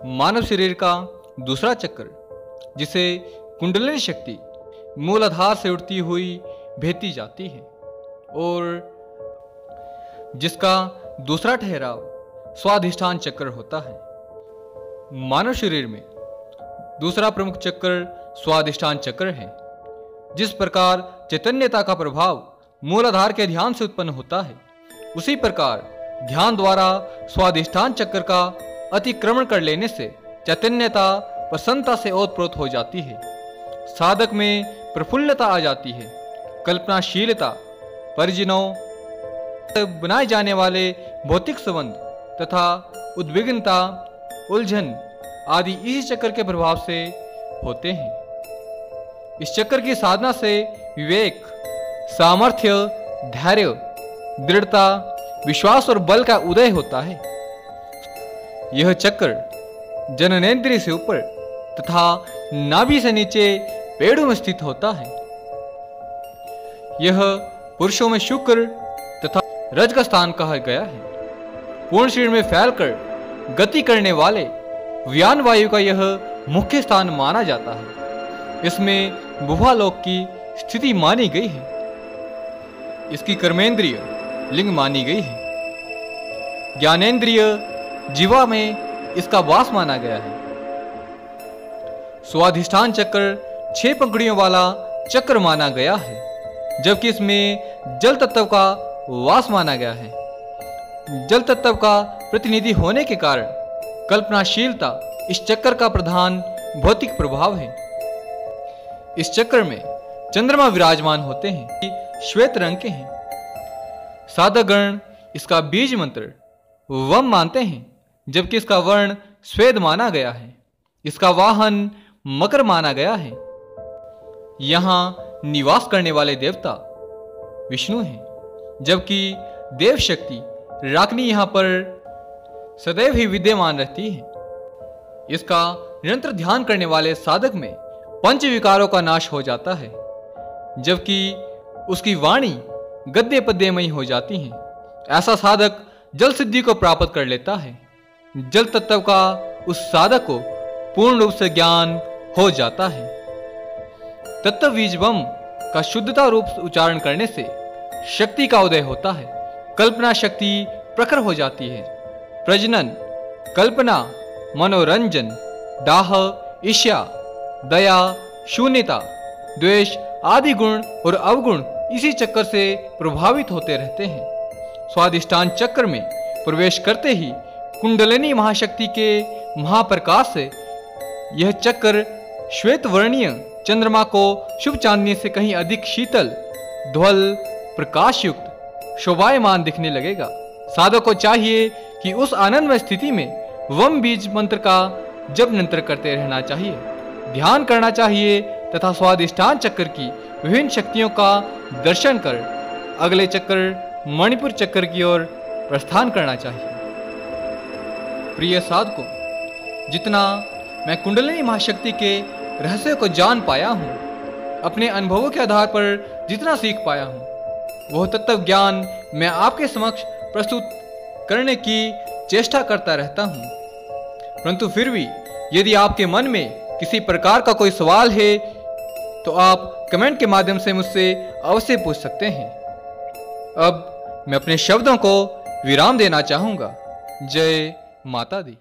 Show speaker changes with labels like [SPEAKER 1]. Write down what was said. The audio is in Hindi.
[SPEAKER 1] मानव शरीर का दूसरा चक्र, जिसे कुंडलिनी शक्ति मूलाधार से उठती हुई भेती जाती है और जिसका दूसरा ठहराव स्वाधिष्ठान चक्र होता है। मानव शरीर में दूसरा प्रमुख चक्र स्वाधिष्ठान चक्र है। जिस प्रकार चैतन्यता का प्रभाव मूलाधार के ध्यान से उत्पन्न होता है, उसी प्रकार ध्यान द्वारा स्वाधिष्ठान चक्र का अतिक्रमण कर लेने से चैतन्यता प्रसन्नता से ओतप्रोत हो जाती है। साधक में प्रफुल्लता आ जाती है। कल्पनाशीलता, परिजनों बनाए जाने वाले भौतिक संबंध तथा उद्विग्नता, उलझन आदि इसी चक्र के प्रभाव से होते हैं। इस चक्र की साधना से विवेक, सामर्थ्य, धैर्य, दृढ़ता, विश्वास और बल का उदय होता है। यह चक्र जननेंद्रिय से ऊपर तथा नाभि से नीचे पेड़ों में स्थित होता है। यह पुरुषों में शुक्र तथा रज का स्थान कहा गया है। पूर्ण शरीर में फैलकर गति करने वाले व्यान वायु का यह मुख्य स्थान माना जाता है। इसमें बुभालोक की स्थिति मानी गई है। इसकी कर्मेंद्रिय लिंग मानी गई है। ज्ञानेंद्रिय जीवा में इसका वास माना गया है। स्वाधिष्ठान चक्र 6 पंखुड़ियों वाला चक्र माना गया है, जबकि इसमें जल तत्व का वास माना गया है। जल तत्व का प्रतिनिधि होने के कारण कल्पनाशीलता इस चक्र का प्रधान भौतिक प्रभाव है। इस चक्र में चंद्रमा विराजमान होते हैं, श्वेत रंग के हैं। साधकगण इसका बीज मंत्र वम मानते हैं, जबकि इसका वर्ण स्वेद माना गया है। इसका वाहन मकर माना गया है। यहाँ निवास करने वाले देवता विष्णु हैं, जबकि देव शक्ति राकिनी यहाँ पर सदैव ही विद्यमान रहती है। इसका निरंतर ध्यान करने वाले साधक में पंच विकारों का नाश हो जाता है, जबकि उसकी वाणी गद्य पद्यमयी हो जाती है। ऐसा साधक जल सिद्धि को प्राप्त कर लेता है। जल तत्व का उस साधक को पूर्ण रूप से ज्ञान हो जाता है। तत्व बीज बम का शुद्धता रूप उच्चारण करने से शक्ति का उदय होता है। कल्पना शक्ति प्रखर हो जाती है। प्रजनन, कल्पना, मनोरंजन, दाह, ईर्ष्या, दया, शून्यता, द्वेष आदि गुण और अवगुण इसी चक्र से प्रभावित होते रहते हैं। स्वाधिष्ठान चक्र में प्रवेश करते ही कुंडलिनी महाशक्ति के महाप्रकाश से यह चक्र श्वेत वर्णीय चंद्रमा को शुभ चांदनी से कहीं अधिक शीतल, ध्वल, प्रकाशयुक्त, शोभायमान दिखने लगेगा। साधक को चाहिए कि उस आनंदमय स्थिति में वम बीज मंत्र का जप निरंतर करते रहना चाहिए, ध्यान करना चाहिए तथा स्वाधिष्ठान चक्र की विभिन्न शक्तियों का दर्शन कर अगले चक्र मणिपुर चक्र की ओर प्रस्थान करना चाहिए। प्रिय साधकों, जितना मैं कुंडलिनी महाशक्ति के रहस्य को जान पाया हूँ, अपने अनुभवों के आधार पर जितना सीख पाया हूँ, वह तत्व ज्ञान मैं आपके समक्ष प्रस्तुत करने की चेष्टा करता रहता हूँ। परंतु फिर भी यदि आपके मन में किसी प्रकार का कोई सवाल है तो आप कमेंट के माध्यम से मुझसे अवश्य पूछ सकते हैं। अब मैं अपने शब्दों को विराम देना चाहूँगा। जय माता दी।